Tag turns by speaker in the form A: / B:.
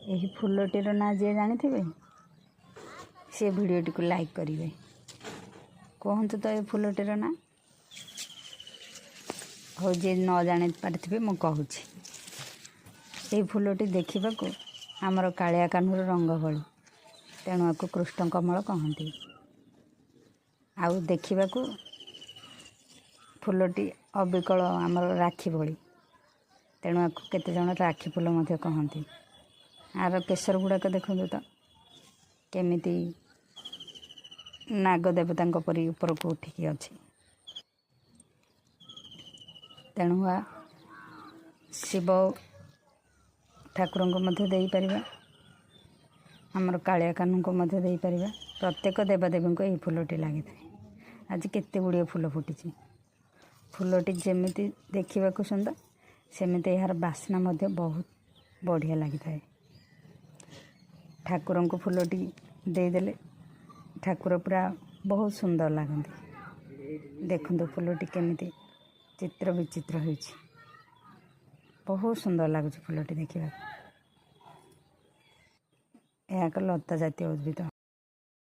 A: यही फूलटीर ना जी जानी से भिडटी को लाइक करेंगे। कहतु तो ये फूलटीर ना हो जी न जानी पारे मु कहूँ ये फूलटी देखा आमर कालिया कान्हूर रंग भली तेणु आपको कृष्ण कमल कहती। आउ देखा फूलटी अबिकल आमर राखी भली तेणु आपको केते जन राखी फूल कहती। आर केसर गुड़ाक देखो तो केमिति नागदेवता परी ऊपर को उठिकी अच्छी। तेणु शिव ठाकुर को आमर कालिया कान्हू को प्रत्येक देवदेवी को यही फूलटी लगी था। आज केते गुड़िए फूल फुटी फूलटी जमीती देखा सुंदर सेमिति यार बास्ना बहुत बढ़िया लगी था। ठाकुर को फूलटी देदेले ठाकुर पूरा बहुत सुंदर लगती। देखो फूलटी केमिति चित्र विचित्र हो बहुत सुंदर लगुच फूलटी देखा। यह एक लता जातीय उद्भिद।